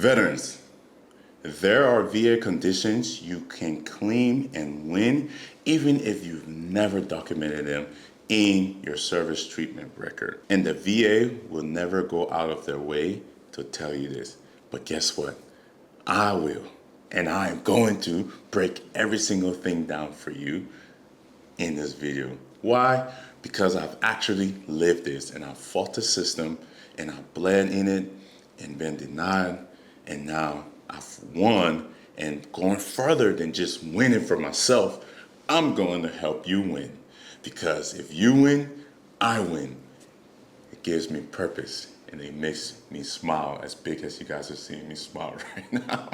Veterans, there are VA conditions you can claim and win even if you've never documented them in your service treatment record. And the VA will never go out of their way to tell you this. But guess what? I will. And I am going to break every single thing down for you in this video. Why? Because I've actually lived this and I've fought the system and I've bled in it and been denied, and now I've won. And going further than just winning for myself, I'm going to help you win. Because if you win, I win. It gives me purpose and it makes me smile as big as you guys are seeing me smile right now.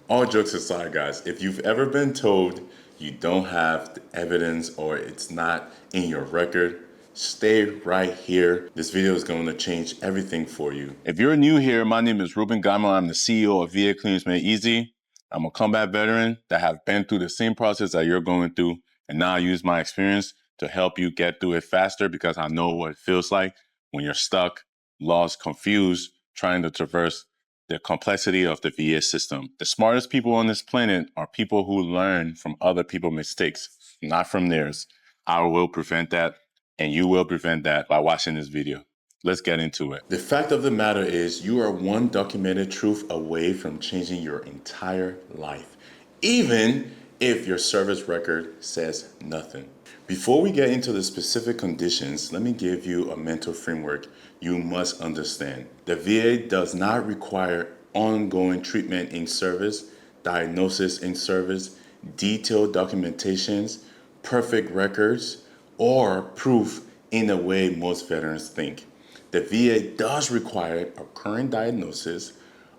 All jokes aside, guys, if you've ever been told you don't have the evidence or it's not in your record, stay right here. This video is going to change everything for you. If you're new here, my name is Ruben Gama. I'm the CEO of VA Claims Made Easy. I'm a combat veteran that have been through the same process that you're going through, and now I use my experience to help you get through it faster because I know what it feels like when you're stuck, lost, confused, trying to traverse the complexity of the VA system. The smartest people on this planet are people who learn from other people's mistakes, not from theirs. I will prevent that, and you will prevent that by watching this video. Let's get into it. The fact of the matter is you are one documented truth away from changing your entire life, even if your service record says nothing. Before we get into the specific conditions, let me give you a mental framework you must understand. The VA does not require ongoing treatment in service, diagnosis in service, detailed documentations, perfect records, or proof in the way most veterans think. The VA does require a current diagnosis,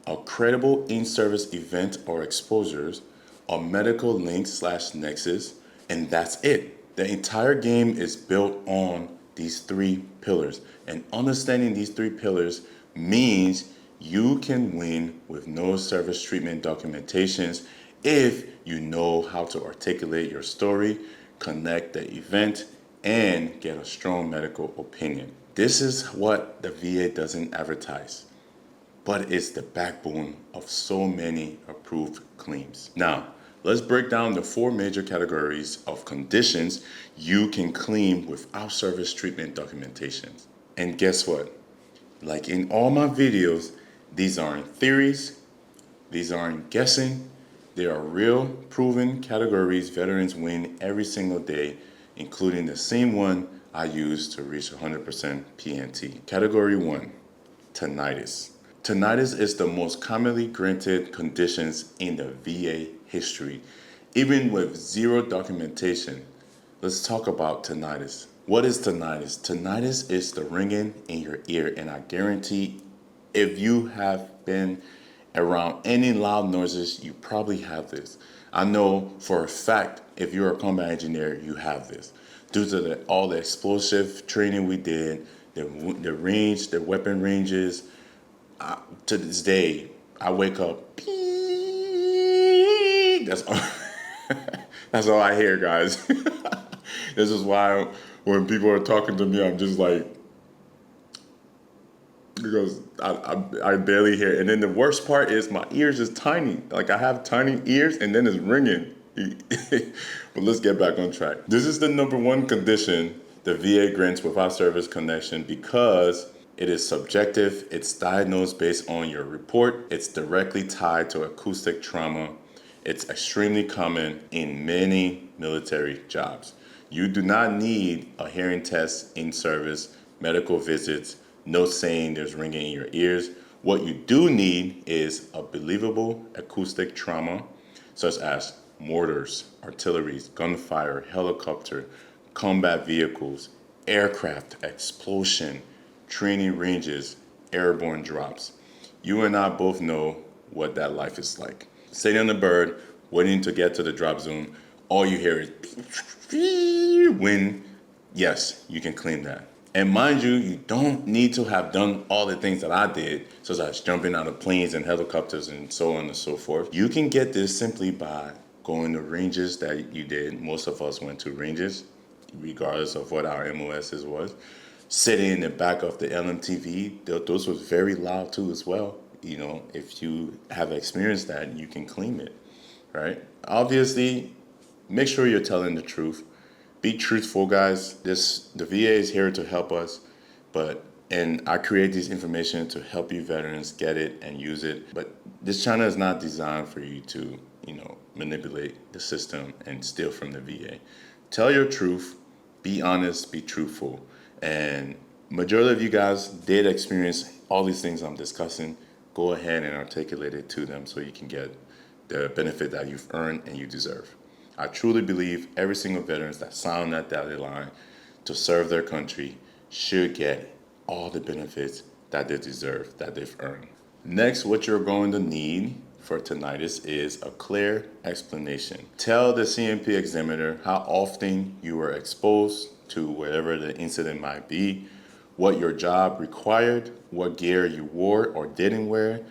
a credible in-service event or exposures, a medical link/nexus, and that's it. The entire game is built on these three pillars, and understanding these three pillars means you can win with no service treatment documentations if you know how to articulate your story, connect the event, and get a strong medical opinion. This is what the VA doesn't advertise, but it's the backbone of so many approved claims. Now, let's break down the four major categories of conditions you can claim without service treatment documentations. And guess what? Like in all my videos, these aren't theories, these aren't guessing, they are real, proven categories veterans win every single day, including the same one I use to reach 100% PNT. Category 1, tinnitus. Tinnitus is the most commonly granted conditions in the VA history, even with zero documentation. Let's talk about tinnitus. What is tinnitus? Tinnitus is the ringing in your ear, and I guarantee if you have been around any loud noises, you probably have this. I know for a fact, if you're a combat engineer, you have this. Due to all the explosive training we did, the range, the weapon ranges, to this day, I wake up, that's all, that's all I hear, guys. This is why when people are talking to me, I'm just like, because I barely hear. And then the worst part is my ears is tiny. Like I have tiny ears and then it's ringing. But let's get back on track. This is the number one condition the VA grants without service connection because it is subjective. It's diagnosed based on your report. It's directly tied to acoustic trauma. It's extremely common in many military jobs. You do not need a hearing test in service, medical visits, no saying there's ringing in your ears. What you do need is a believable acoustic trauma, such as mortars, artillery, gunfire, helicopter, combat vehicles, aircraft, explosion, training ranges, airborne drops. You and I both know what that life is like. Sitting on the bird, waiting to get to the drop zone, all you hear is wind. Yes, you can claim that. And mind you, you don't need to have done all the things that I did, such as jumping out of planes and helicopters and so on and so forth. You can get this simply by going to ranges that you did. Most of us went to ranges, regardless of what our MOSs was. Sitting in the back of the LMTV, those was very loud too as well. if you have experienced that, you can claim it, right? Obviously, make sure you're telling the truth. Be truthful, guys. The VA is here to help us, and I create this information to help you veterans get it and use it. But this channel is not designed for you to, manipulate the system and steal from the VA. Tell your truth, be honest, be truthful. And majority of you guys did experience all these things I'm discussing. Go ahead and articulate it to them so you can get the benefit that you've earned and you deserve. I truly believe every single veteran that signed that dotted line to serve their country should get all the benefits that they deserve, that they've earned. Next, what you're going to need for tinnitus is a clear explanation. Tell the CMP examiner how often you were exposed to whatever the incident might be, what your job required, what gear you wore or didn't wear,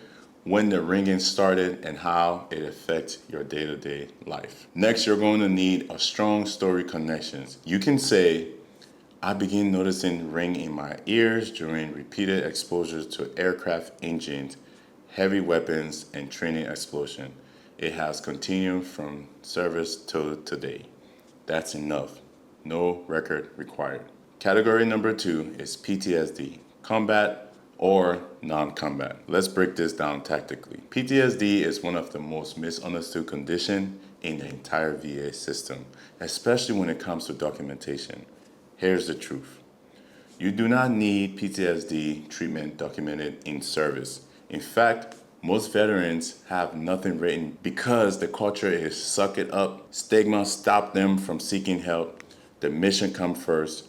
when the ringing started, and how it affects your day-to-day life. Next, you're going to need a strong story connections. You can say, I began noticing ring in my ears during repeated exposures to aircraft engines, heavy weapons, and training explosion. It has continued from service till today. That's enough. No record required. Category number 2 is PTSD, combat or non-combat. Let's break this down tactically. PTSD is one of the most misunderstood conditions in the entire VA system, especially when it comes to documentation. Here's the truth. You do not need PTSD treatment documented in service. In fact, most veterans have nothing written because the culture is suck it up. Stigma stop them from seeking help. The mission come first.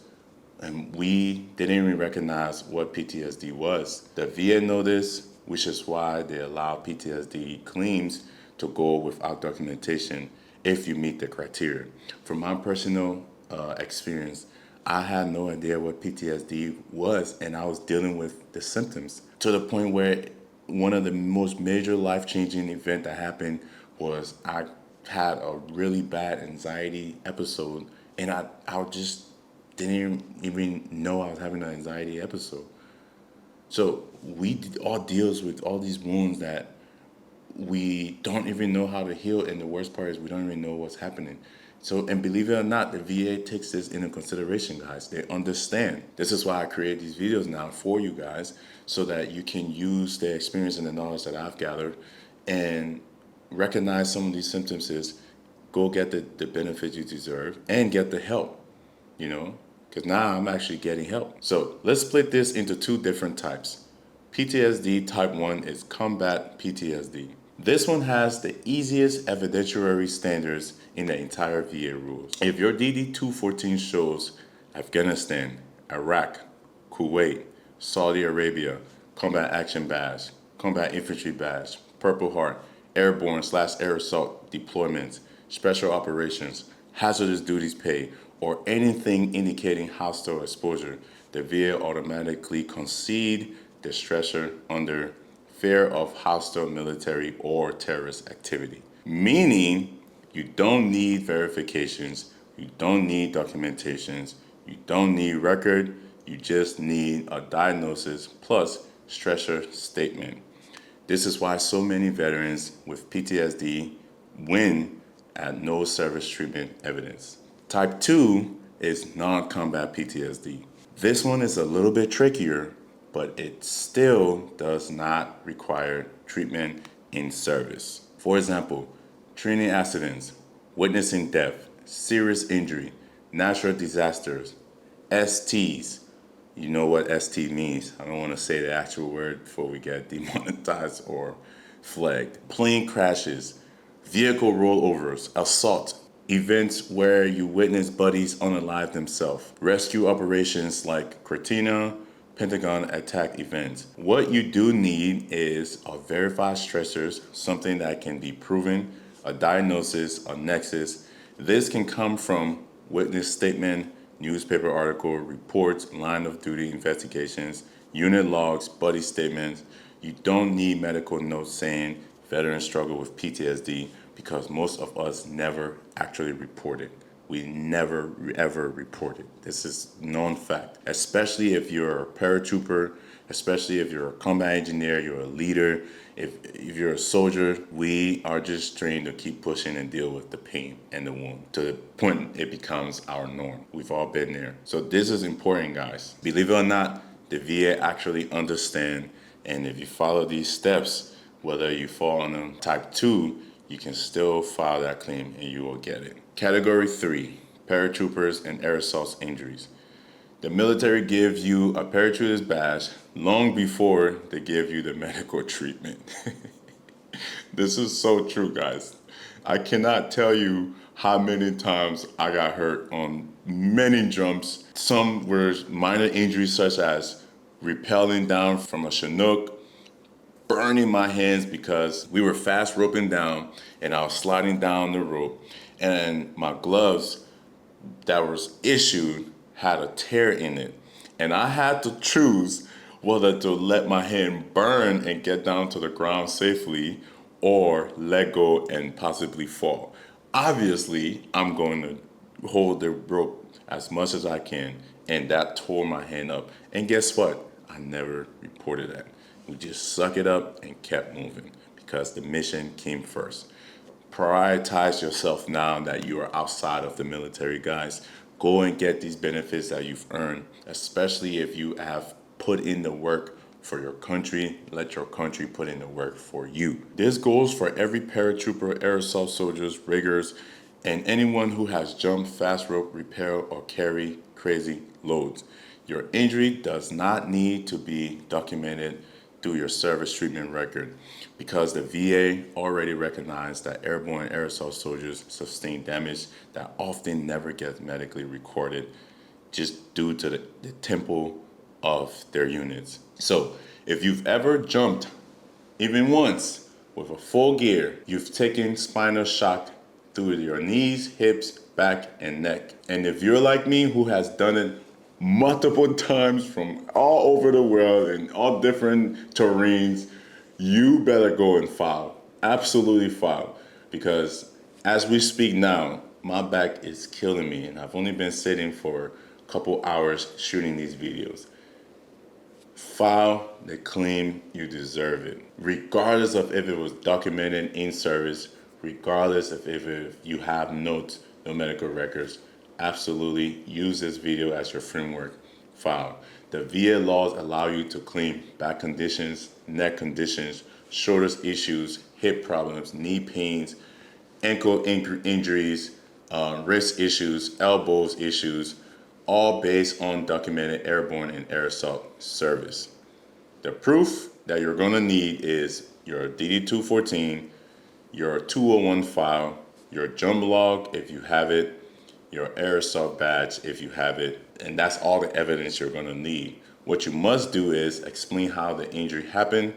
And we didn't even recognize what PTSD was. The VA know this, which is why they allow PTSD claims to go without documentation if you meet the criteria. From my personal experience, I had no idea what PTSD was, and I was dealing with the symptoms to the point where one of the most major life-changing event that happened was I had a really bad anxiety episode, and I just didn't even know I was having an anxiety episode. So we all deals with all these wounds that we don't even know how to heal, and the worst part is we don't even know what's happening. So, and believe it or not, the VA takes this into consideration, guys. They understand. This is why I create these videos now for you guys, so that you can use the experience and the knowledge that I've gathered and recognize some of these symptoms is go get the benefits you deserve and get the help, because now I'm actually getting help. So let's split this into 2 different types. PTSD type 1 is combat PTSD. This one has the easiest evidentiary standards in the entire VA rules. If your DD-214 shows Afghanistan, Iraq, Kuwait, Saudi Arabia, combat action badge, combat infantry badge, Purple Heart, Airborne/air assault deployments, special operations, hazardous duties pay, or anything indicating hostile exposure, the VA automatically concede the stressor under fear of hostile military or terrorist activity. Meaning, you don't need verifications, you don't need documentations, you don't need record, you just need a diagnosis plus stressor statement. This is why so many veterans with PTSD win at no service treatment evidence. Type 2 is non-combat PTSD. This one is a little bit trickier, but it still does not require treatment in service. For example, training accidents, witnessing death, serious injury, natural disasters, STs. You know what ST means. I don't want to say the actual word before we get demonetized or flagged. Plane crashes, vehicle rollovers, assault, events where you witness buddies unalive themselves, rescue operations like Cortina, Pentagon attack events. What you do need is a verified stressors, something that can be proven, a diagnosis, a nexus. This can come from witness statement, newspaper article, reports, line of duty investigations, unit logs, buddy statements. You don't need medical notes saying veterans struggle with PTSD because most of us never actually report it. We never ever report it. This is known fact, especially if you're a paratrooper, especially if you're a combat engineer, you're a leader, if you're a soldier. We are just trained to keep pushing and deal with the pain and the wound to the point it becomes our norm. We've all been there. So this is important, guys. Believe it or not, the VA actually understand, and if you follow these steps, whether you fall on a type 2, you can still file that claim and you will get it. Category 3, paratroopers and air assault injuries. The military gives you a paratrooper's badge long before they give you the medical treatment. This is so true, guys. I cannot tell you how many times I got hurt on many jumps. Some were minor injuries such as rappelling down from a Chinook, burning my hands because we were fast roping down and I was sliding down the rope, and my gloves that was issued had a tear in it, and I had to choose whether to let my hand burn and get down to the ground safely or let go and possibly fall. Obviously, I'm going to hold the rope as much as I can, and that tore my hand up. And guess what? I never reported that. We just suck it up and kept moving because the mission came first. Prioritize yourself now that you are outside of the military, guys. Go and get these benefits that you've earned, especially if you have put in the work for your country. Let your country put in the work for you. This goes for every paratrooper, air assault soldiers, riggers, and anyone who has jumped, fast rope, rappel, or carry crazy loads. Your injury does not need to be documented through your service treatment record because the VA already recognized that airborne air assault soldiers sustain damage that often never gets medically recorded just due to the tempo of their units. So if you've ever jumped even once with a full gear, you've taken spinal shock through your knees, hips, back, and neck. And if you're like me who has done it multiple times from all over the world in all different terrains, you better go and file. Absolutely file. Because as we speak now, my back is killing me and I've only been sitting for a couple hours shooting these videos. File the claim, you deserve it. Regardless of if it was documented in service, regardless of if you have notes, no medical records, absolutely use this video as your framework. File. The VA laws allow you to claim back conditions, neck conditions, shoulders issues, hip problems, knee pains, ankle injuries, wrist issues, elbows issues, all based on documented airborne and air assault service. The proof that you're going to need is your DD-214, your 201 file, your jump log if you have it, your air assault badge if you have it, and that's all the evidence you're going to need. What you must do is explain how the injury happened: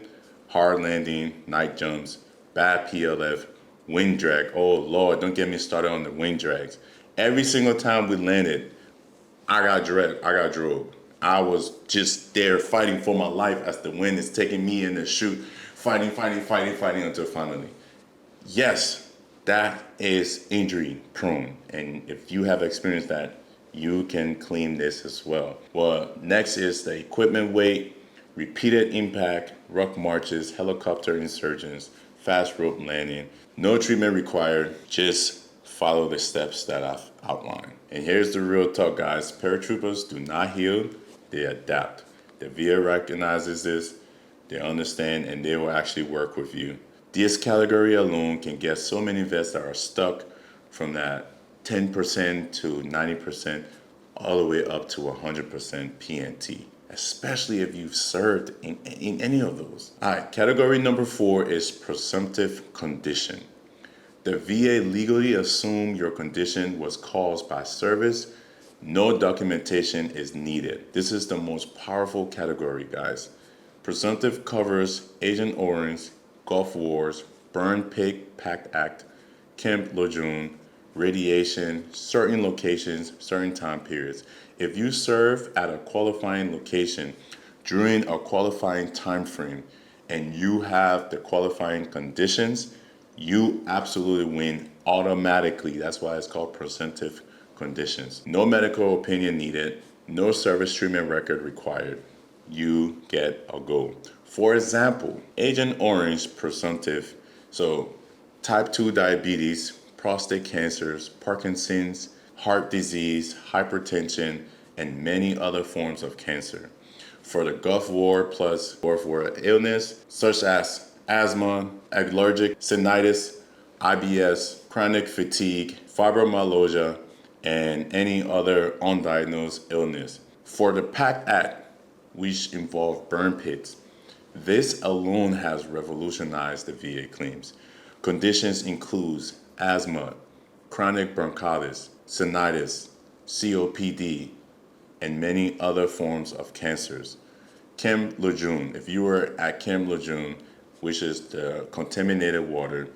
hard landing, night jumps, bad PLF, wind drag. Oh Lord, don't get me started on the wind drags. Every single time we landed, I got drove. I was just there fighting for my life as the wind is taking me in the chute, fighting until finally. Yes, that is injury prone. And if you have experienced that, you can claim this as well. Well, next is the equipment weight, repeated impact, ruck marches, helicopter insurgents, fast rope landing. No treatment required, just follow the steps that I've outlined. And here's the real talk, guys. Paratroopers do not heal, they adapt. The VA recognizes this, they understand, and they will actually work with you. This category alone can get so many vets that are stuck from that 10% to 90%, all the way up to 100% PNT, especially if you've served in any of those. All right, category number 4 is presumptive condition. The VA legally assume your condition was caused by service. No documentation is needed. This is the most powerful category, guys. Presumptive covers Agent Orange, Gulf Wars, Burn Pig PACT Act, Camp Lejeune, radiation, certain locations, certain time periods. If you serve at a qualifying location during a qualifying time frame and you have the qualifying conditions, you absolutely win automatically. That's why it's called presumptive conditions. No medical opinion needed, no service treatment record required. you get a goal. For example, Agent Orange presumptive. So type 2 diabetes, prostate cancers, Parkinson's, heart disease, hypertension, and many other forms of cancer. For the Gulf War plus Gulf War illness, such as asthma, allergic tinnitus, IBS, chronic fatigue, fibromyalgia, and any other undiagnosed illness. For the PACT Act, which involve burn pits, this alone has revolutionized the VA claims. Conditions include asthma, chronic bronchitis, tinnitus, COPD, and many other forms of cancers. Camp Lejeune, if you were at Camp Lejeune, which is the contaminated water,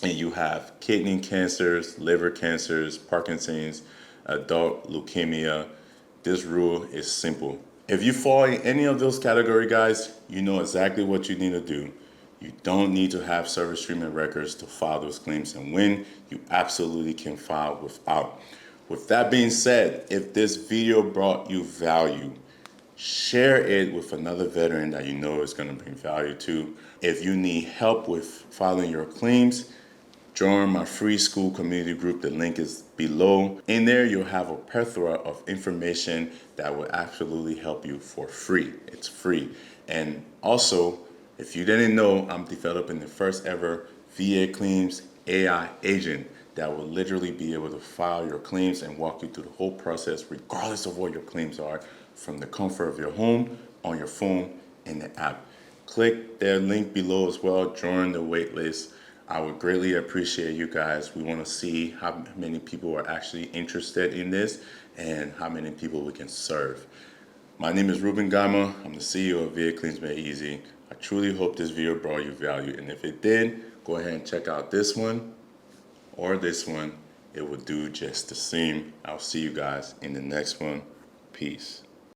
and you have kidney cancers, liver cancers, Parkinson's, adult leukemia, this rule is simple. If you fall in any of those categories, guys, you know exactly what you need to do. You don't need to have service treatment records to file those claims and win. You absolutely can file without. With that being said, if this video brought you value, share it with another veteran that you know is going to bring value to. If you need help with filing your claims, join my free Skool community group. The link is below. In there, you'll have a plethora of information that will absolutely help you for free. It's free. And also, if you didn't know, I'm developing the first ever VA claims AI agent that will literally be able to file your claims and walk you through the whole process, regardless of what your claims are, from the comfort of your home, on your phone, in the app. Click their link below as well. Join the waitlist. I would greatly appreciate you guys. We want to see how many people are actually interested in this and how many people we can serve. My name is Ruben Gama. I'm the CEO of VA Claims Made Easy. I truly hope this video brought you value. And if it did, go ahead and check out this one or this one. It will do just the same. I'll see you guys in the next one. Peace.